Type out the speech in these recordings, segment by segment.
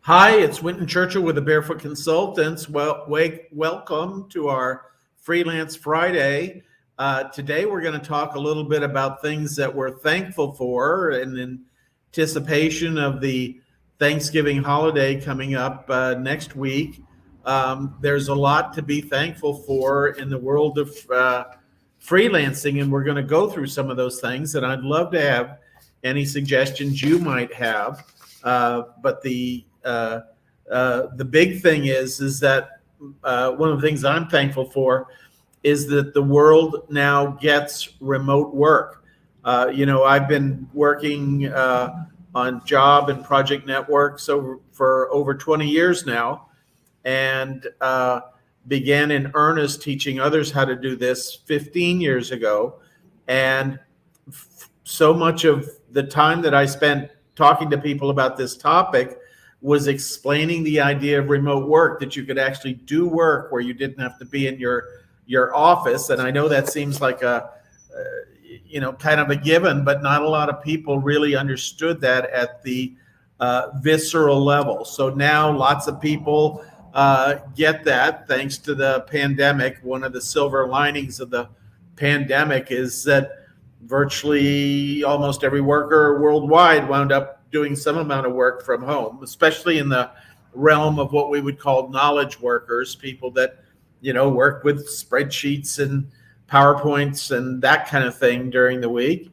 Hi, it's Winton Churchill with the Barefoot Consultants. Welcome to our Freelance Friday. Today, we're going to talk a little bit about things that we're thankful for in anticipation of the Thanksgiving holiday coming up next week. There's a lot to be thankful for in the world of freelancing, and we're going to go through some of those things. And I'd love to have any suggestions you might have. But the big thing is that one of the things I'm thankful for is that the world now gets remote work. I've been working on job and project networks for over 20 years now, and began in earnest teaching others how to do this 15 years ago. And so much of the time that I spent talking to people about this topic was explaining the idea of remote work, that you could actually do work where you didn't have to be in your office. And I know that seems like a kind of a given, but not a lot of people really understood that at the visceral level. So now lots of people get that thanks to the pandemic. One of the silver linings of the pandemic is that virtually almost every worker worldwide wound up doing some amount of work from home, especially in the realm of what we would call knowledge workers, people that, work with spreadsheets and PowerPoints and that kind of thing during the week.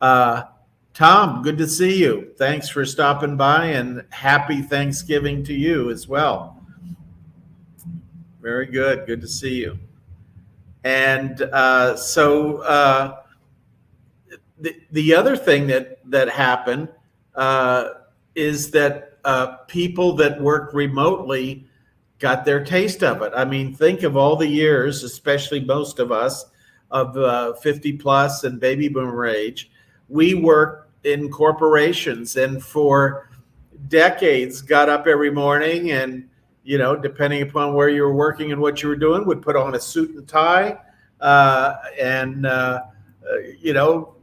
Tom, good to see you. Thanks for stopping by, and happy Thanksgiving to you as well. Very good. Good to see you. And the other thing that happened is that people that work remotely got their taste of it. I mean, think of all the years, especially most of us of 50 plus and baby boomer age. We worked in corporations and for decades got up every morning and, depending upon where you were working and what you were doing, would put on a suit and tie and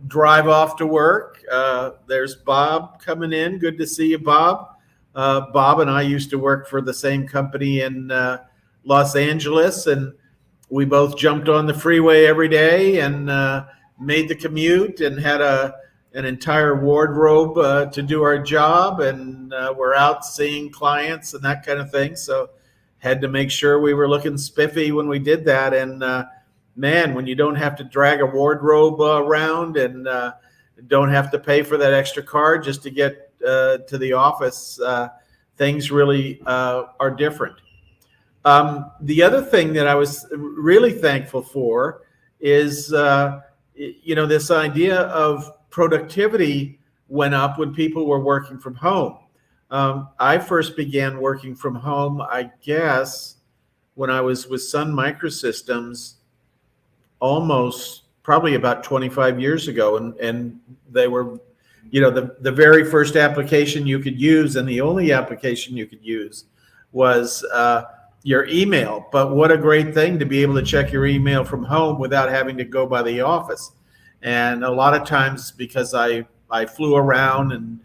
drive off to work. There's Bob coming in. Good to see you, Bob. Bob and I used to work for the same company in Los Angeles, and we both jumped on the freeway every day and made the commute and had an entire wardrobe to do our job, and we're out seeing clients and that kind of thing. So had to make sure we were looking spiffy when we did that. And man, when you don't have to drag a wardrobe around and don't have to pay for that extra card just to get to the office, things really are different. The other thing that I was really thankful for is, this idea of productivity went up when people were working from home. I first began working from home, I guess, when I was with Sun Microsystems, almost probably about 25 years ago. And they were, the very first application you could use and the only application you could use was your email. But what a great thing to be able to check your email from home without having to go by the office. And a lot of times, because I flew around and,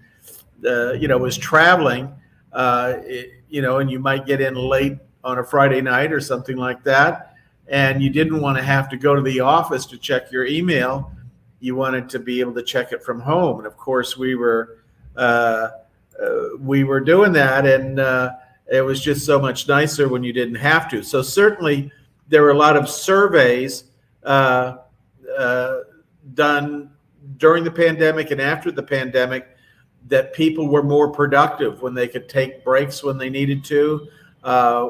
was traveling, and you might get in late on a Friday night or something like that, and you didn't want to have to go to the office to check your email. You wanted to be able to check it from home. And of course, we were doing that, and it was just so much nicer when you didn't have to. So certainly, there were a lot of surveys done during the pandemic and after the pandemic that people were more productive when they could take breaks when they needed to,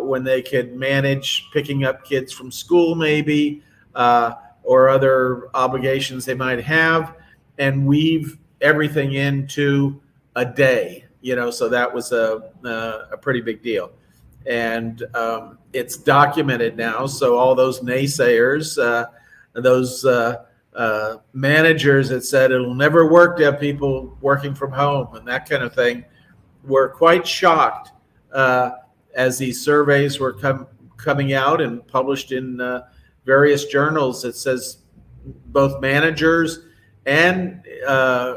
when they could manage picking up kids from school maybe, or other obligations they might have, and weave everything into a day, so that was a pretty big deal. And it's documented now, so all those naysayers, those managers that said it'll never work to have people working from home and that kind of thing, were quite shocked as these surveys were coming out and published in various journals. That says both managers and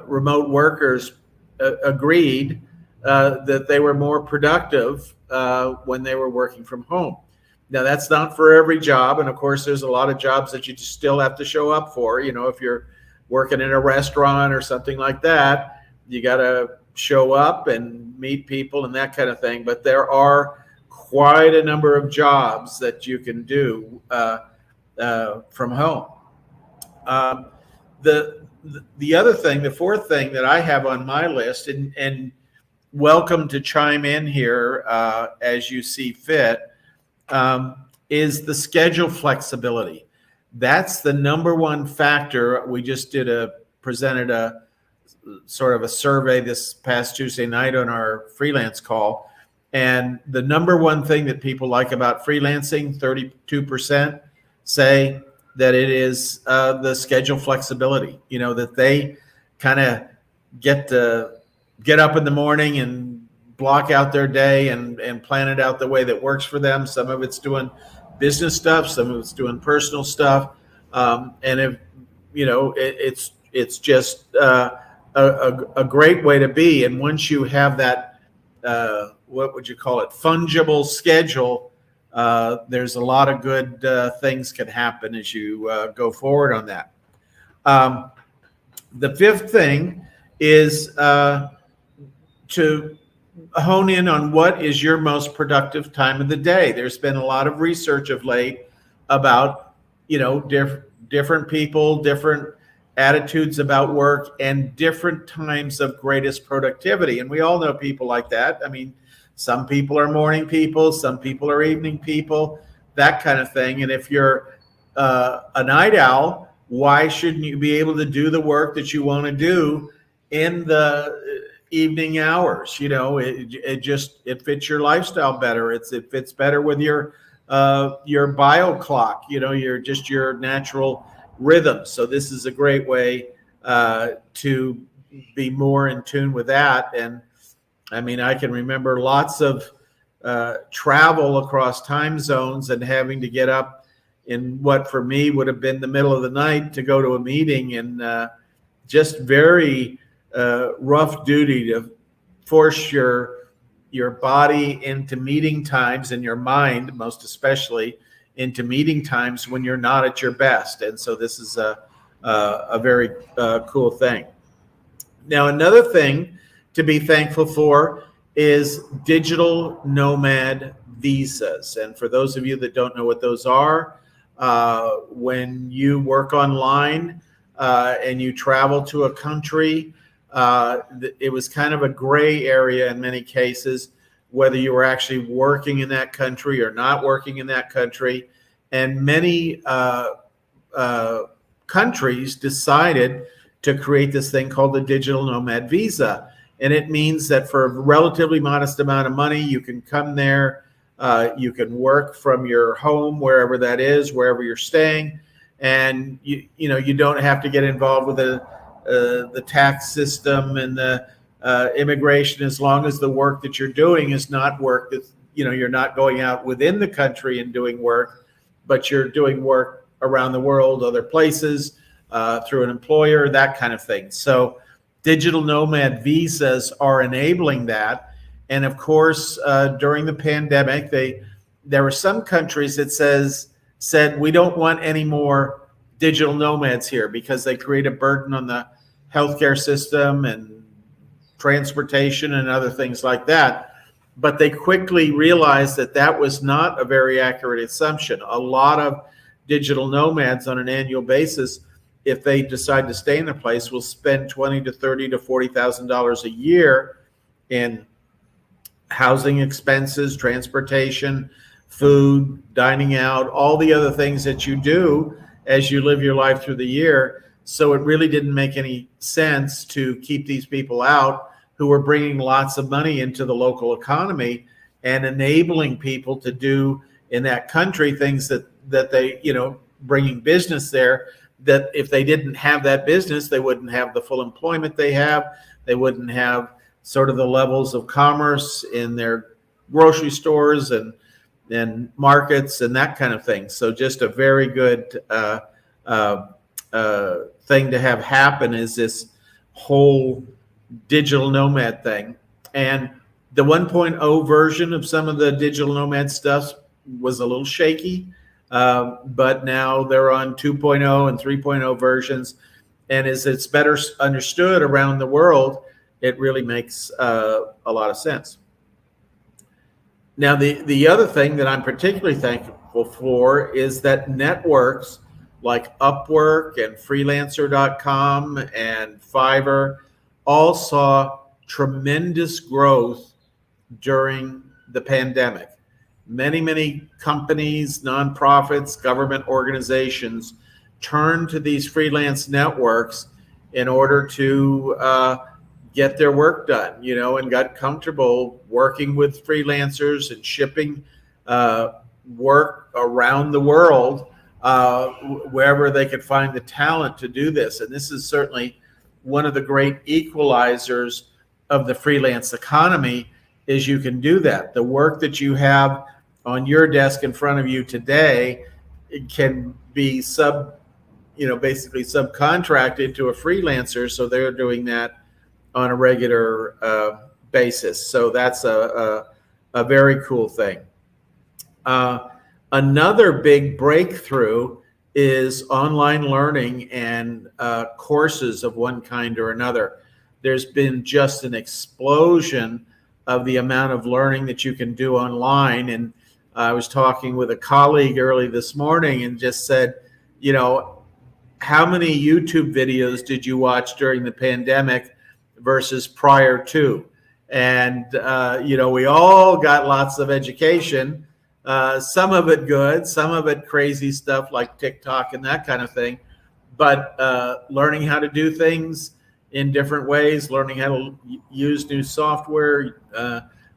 remote workers agreed that they were more productive when they were working from home. Now, that's not for every job. And of course, there's a lot of jobs that you just still have to show up for. If you're working in a restaurant or something like that, you got to show up and meet people and that kind of thing. But there are quite a number of jobs that you can do from home. The other thing, the fourth thing that I have on my list, and welcome to chime in here as you see fit, is the schedule flexibility. That's the number one factor. We just presented a sort of a survey this past Tuesday night on our freelance call. And the number one thing that people like about freelancing, 32% say that it is the schedule flexibility, that they kind of get up in the morning and block out their day and plan it out the way that works for them. Some of it's doing business stuff, some of it's doing personal stuff. And if, it's just a great way to be. And once you have that, what would you call it, fungible schedule, there's a lot of good things can happen as you go forward on that. The fifth thing is to hone in on what is your most productive time of the day. There's been a lot of research of late about, different people, different attitudes about work, and different times of greatest productivity. And we all know people like that. I mean, some people are morning people, some people are evening people, that kind of thing. And if you're a night owl, why shouldn't you be able to do the work that you want to do in the evening hours? It fits your lifestyle better. It fits better with your bio clock, your natural rhythm. So this is a great way to be more in tune with that. And I mean, I can remember lots of travel across time zones and having to get up in what for me would have been the middle of the night to go to a meeting, and just very rough duty to force your body into meeting times, and your mind most especially into meeting times when you're not at your best. And so this is a very cool thing. Now, another thing to be thankful for is digital nomad visas. And for those of you that don't know what those are, when you work online and you travel to a country, it was kind of a gray area in many cases, whether you were actually working in that country or not working in that country. And many countries decided to create this thing called the digital nomad visa. And it means that for a relatively modest amount of money, you can come there, you can work from your home, wherever that is, wherever you're staying. And you don't have to get involved with the tax system and the immigration, as long as the work that you're doing is not work that, you're not going out within the country and doing work, but you're doing work around the world, other places, through an employer, that kind of thing. So digital nomad visas are enabling that. And of course, during the pandemic, there were some countries that said, we don't want any more digital nomads here because they create a burden on the healthcare system and transportation and other things like that. But they quickly realized that that was not a very accurate assumption. A lot of digital nomads on an annual basis, if they decide to stay in a place, will spend $20,000 to $30,000 to $40,000 a year in housing expenses, transportation, food, dining out, all the other things that you do as you live your life through the year. So it really didn't make any sense to keep these people out who were bringing lots of money into the local economy and enabling people to do in that country things that they, bringing business there, that if they didn't have that business, they wouldn't have the full employment they have. They wouldn't have sort of the levels of commerce in their grocery stores and markets and that kind of thing. So just a very good thing to have happen is this whole digital nomad thing. And the 1.0 version of some of the digital nomad stuff was a little shaky, but now they're on 2.0 and 3.0 versions. And as it's better understood around the world, it really makes a lot of sense. Now, the other thing that I'm particularly thankful for is that networks like Upwork and Freelancer.com and Fiverr all saw tremendous growth during the pandemic. Many companies, nonprofits, government organizations turned to these freelance networks in order to get their work done, and got comfortable working with freelancers and shipping work around the world wherever they could find the talent to do this. And this is certainly one of the great equalizers of the freelance economy, is you can do that. The work that you have on your desk in front of you today, it can be basically subcontracted to a freelancer, so they're doing that on a regular basis. So that's a very cool thing. Another big breakthrough is online learning and courses of one kind or another. There's been just an explosion of the amount of learning that you can do online. And I was talking with a colleague early this morning and just said, how many YouTube videos did you watch during the pandemic versus prior to? And, we all got lots of education, some of it good, some of it crazy stuff like TikTok and that kind of thing. But learning how to do things in different ways, learning how to use new software,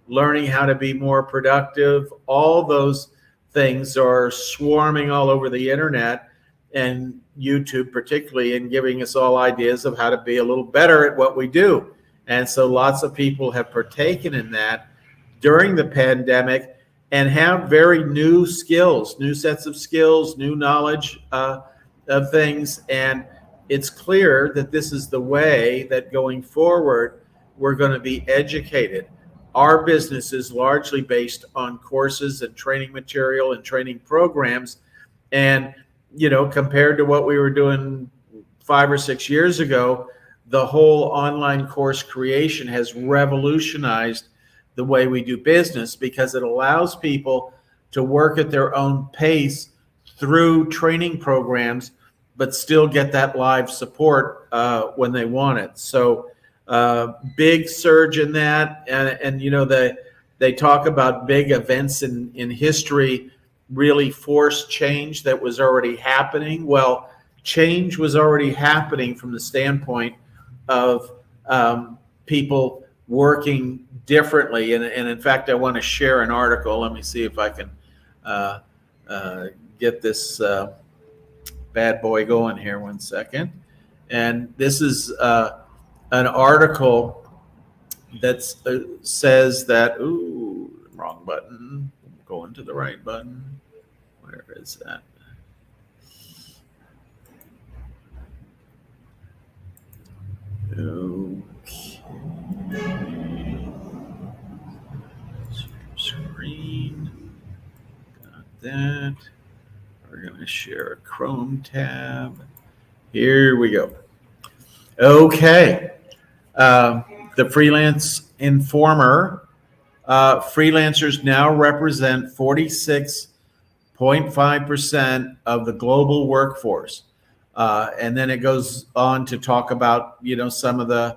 learning how to be more productive, all those things are swarming all over the internet, and YouTube particularly, and giving us all ideas of how to be a little better at what we do. And so lots of people have partaken in that during the pandemic and have very new skills, new sets of skills, new knowledge of things. And it's clear that this is the way that going forward, we're going to be educated. Our business is largely based on courses and training material and training programs. And, compared to what we were doing 5 or 6 years ago, the whole online course creation has revolutionized the way we do business, because it allows people to work at their own pace through training programs, but still get that live support when they want it. So big surge in that. And they talk about big events in history really forced change that was already happening. Well, change was already happening from the standpoint of people working differently. And in fact, I want to share an article. Let me see if I can get this bad boy going here 1 second. And this is an article that says that, wrong button, going to the right button. Where is that? Okay. Screen. Got that. We're going to share a Chrome tab. Here we go. Okay. The Freelance Informer. Freelancers now represent 46.5% of the global workforce. And then it goes on to talk about, some of the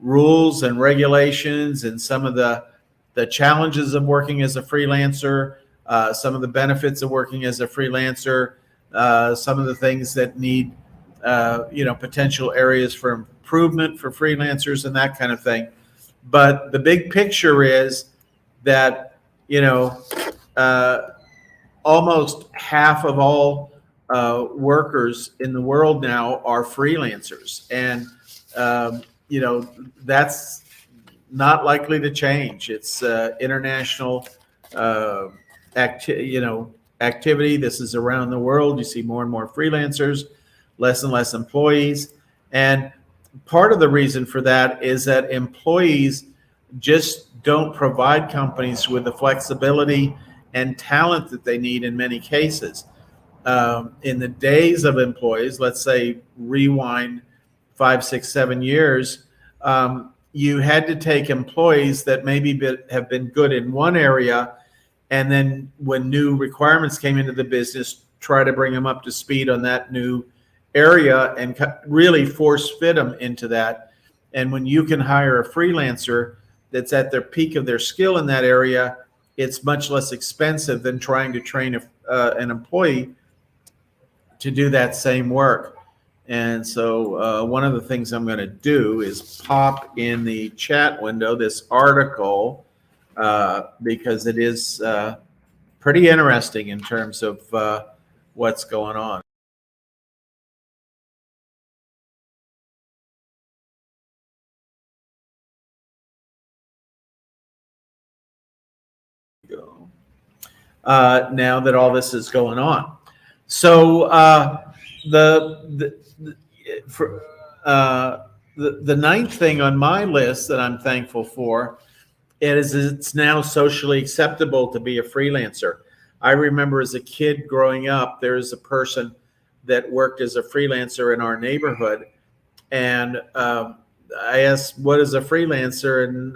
rules and regulations and some of the challenges of working as a freelancer, some of the benefits of working as a freelancer, some of the things that need, potential areas for improvement for freelancers and that kind of thing. But the big picture is that, almost half of all workers in the world now are freelancers. And, that's not likely to change. It's international activity. This is around the world. You see more and more freelancers, less and less employees. And part of the reason for that is that employees just don't provide companies with the flexibility and talent that they need in many cases. In the days of employees, let's say rewind 5, 6, 7 years, you had to take employees that maybe have been good in one area, and then when new requirements came into the business, try to bring them up to speed on that new area and really force fit them into that. And when you can hire a freelancer that's at their peak of their skill in that area, it's much less expensive than trying to train an employee to do that same work. And so one of the things I'm going to do is pop in the chat window this article because it is pretty interesting in terms of what's going on. Now that all this is going on. So the ninth thing on my list that I'm thankful for is it's now socially acceptable to be a freelancer. I remember as a kid growing up, there's a person that worked as a freelancer in our neighborhood, and I asked, "What is a freelancer?" And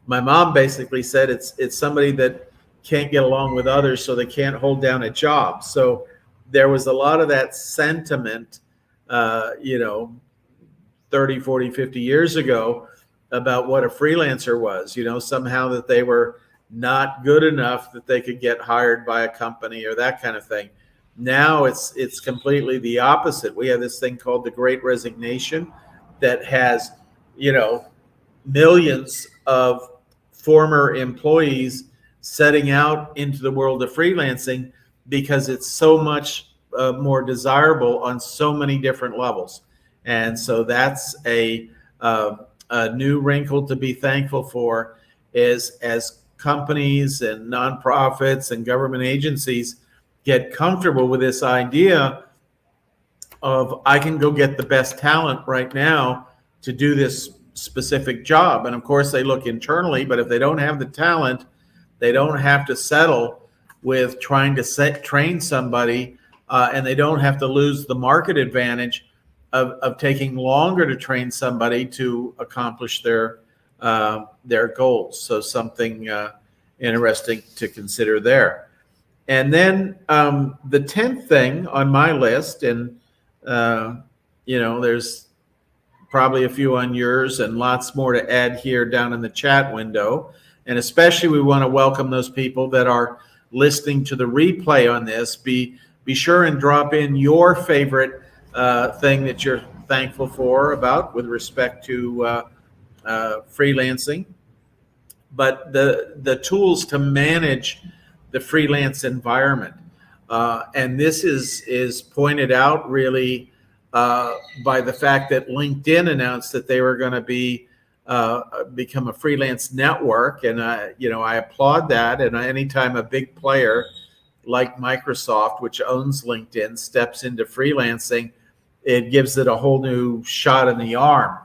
my mom basically said it's somebody that can't get along with others, so they can't hold down a job. So there was a lot of that sentiment, 30, 40, 50 years ago about what a freelancer was, somehow that they were not good enough that they could get hired by a company or that kind of thing. Now it's completely the opposite. We have this thing called the Great Resignation that has, millions of former employees setting out into the world of freelancing because it's so much more desirable on so many different levels. And so that's a new wrinkle to be thankful for, is as companies and nonprofits and government agencies get comfortable with this idea of, I can go get the best talent right now to do this specific job. And of course they look internally, but if they don't have the talent, they don't have to settle with trying to train somebody, and they don't have to lose the market advantage of taking longer to train somebody to accomplish their goals. So something interesting to consider there. And then the 10th thing on my list, and there's probably a few on yours and lots more to add here down in the chat window. And especially we want to welcome those people that are listening to the replay on this. Be sure and drop in your favorite thing that you're thankful for about with respect to freelancing. But the tools to manage the freelance environment. And this is pointed out really by the fact that LinkedIn announced that they were going to become a freelance network, and I applaud that. And anytime a big player like Microsoft, which owns LinkedIn, steps into freelancing, it gives it a whole new shot in the arm.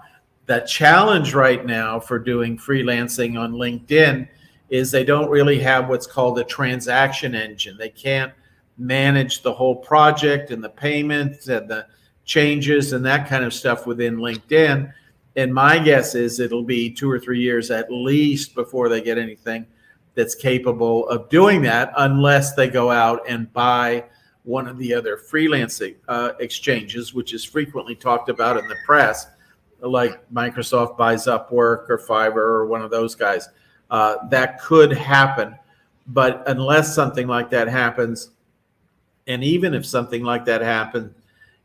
The challenge right now for doing freelancing on LinkedIn is they don't really have what's called a transaction engine. They can't manage the whole project and the payments and the changes and that kind of stuff within LinkedIn. And my guess is it'll be 2 or 3 years at least before they get anything that's capable of doing that, unless they go out and buy one of the other freelancing exchanges, which is frequently talked about in the press, like Microsoft buys Upwork or Fiverr or one of those guys. That could happen. But unless something like that happens, and even if something like that happened,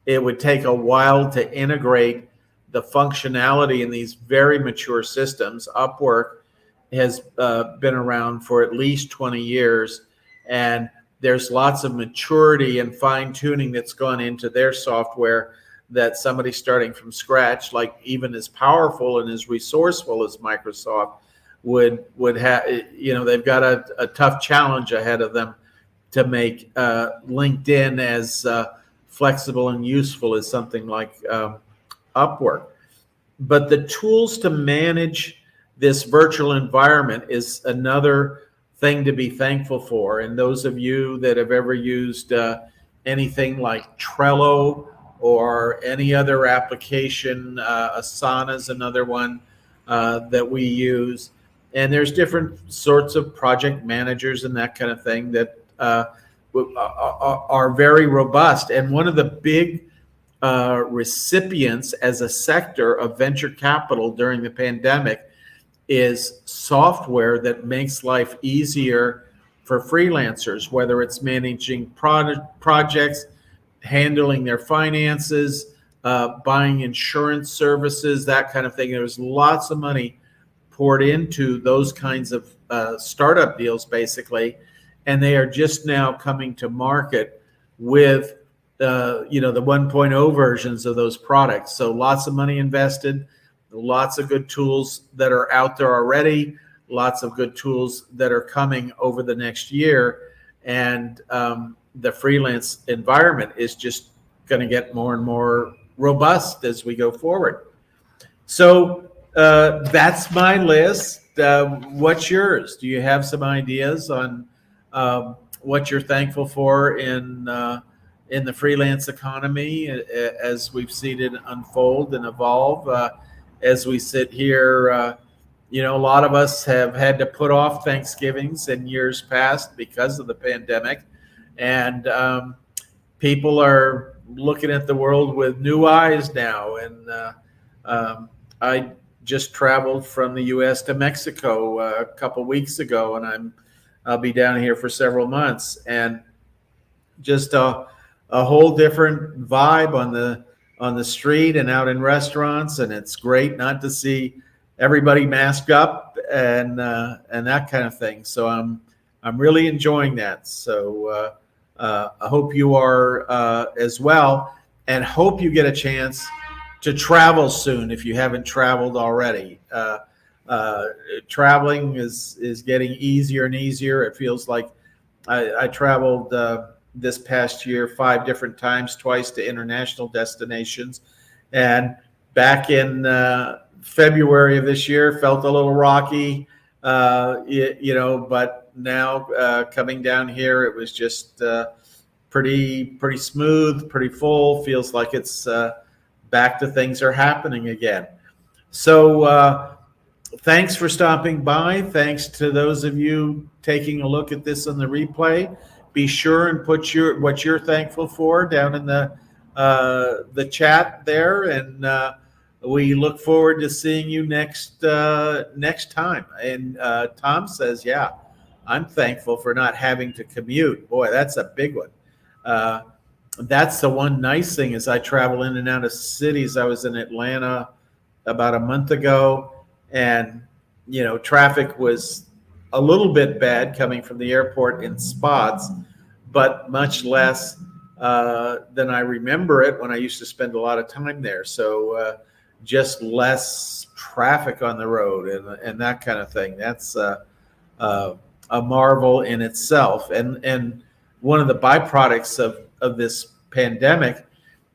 it would take a while to integrate the functionality in these very mature systems. Upwork has been around for at least 20 years, and there's lots of maturity and fine-tuning that's gone into their software that somebody starting from scratch, like even as powerful and as resourceful as Microsoft, would have. They've got a tough challenge ahead of them to make LinkedIn as flexible and useful as something like Upwork. But the tools to manage this virtual environment is another thing to be thankful for. And those of you that have ever used anything like Trello or any other application, Asana is another one that we use. And there's different sorts of project managers and that kind of thing that are very robust. And one of the big recipients as a sector of venture capital during the pandemic is software that makes life easier for freelancers, whether it's managing projects, handling their finances, buying insurance services, that kind of thing. There's lots of money poured into those kinds of startup deals, basically, and they are just now coming to market with the 1.0 versions of those products. So lots of money invested, lots of good tools that are out there already, lots of good tools that are coming over the next year, and the freelance environment is just going to get more and more robust as we go forward. So that's my list. What's yours? Do you have some ideas on what you're thankful for in the freelance economy as we've seen it unfold and evolve? As we sit here, a lot of us have had to put off Thanksgivings in years past because of the pandemic, and people are looking at the world with new eyes now. And I just traveled from the U.S. to Mexico a couple weeks ago, and I'll be down here for several months, and just a whole different vibe on the street and out in restaurants, and it's great not to see everybody masked up and that kind of thing. So I'm really enjoying that. So I hope you are as well, and hope you get a chance to travel soon if you haven't traveled already. Traveling is getting easier and easier. It feels like I traveled this past year 5 different times, twice to international destinations. And back in February of this year, felt a little rocky, but now coming down here, it was just pretty smooth, pretty full. Feels like it's back to things are happening again. So thanks for stopping by. Thanks to those of you taking a look at this on the replay. Be sure and put what you're thankful for down in the chat there, and we look forward to seeing you next time. And Tom says, "Yeah, I'm thankful for not having to commute." Boy, that's a big one. That's the one nice thing is I travel in and out of cities. I was in Atlanta about a month ago, and traffic was a little bit bad coming from the airport in spots, but much less than I remember it when I used to spend a lot of time there. So just less traffic on the road and that kind of thing. That's a marvel in itself. And one of the byproducts of this pandemic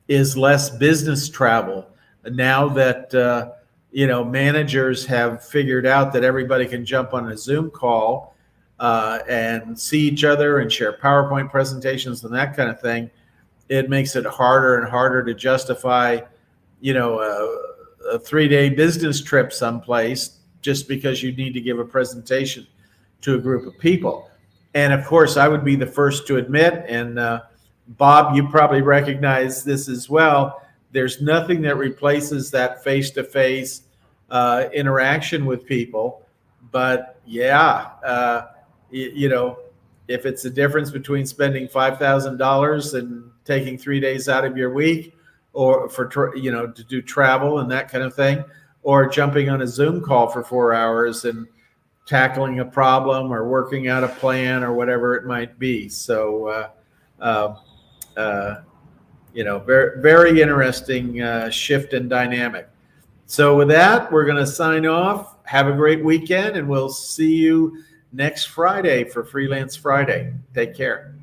is less business travel. Now that managers have figured out that everybody can jump on a Zoom call and see each other and share PowerPoint presentations and that kind of thing, it makes it harder and harder to justify, a 3-day business trip someplace just because you need to give a presentation to a group of people. And of course, I would be the first to admit, and Bob, you probably recognize this as well, there's nothing that replaces that face-to-face interaction with people. But yeah, if it's the difference between spending $5,000 and taking 3 days out of your week, or to do travel and that kind of thing, or jumping on a Zoom call for 4 hours and tackling a problem or working out a plan or whatever it might be. So, very, very interesting shift in dynamic. So with that, we're going to sign off. Have a great weekend, and we'll see you next Friday for Freelance Friday. Take care.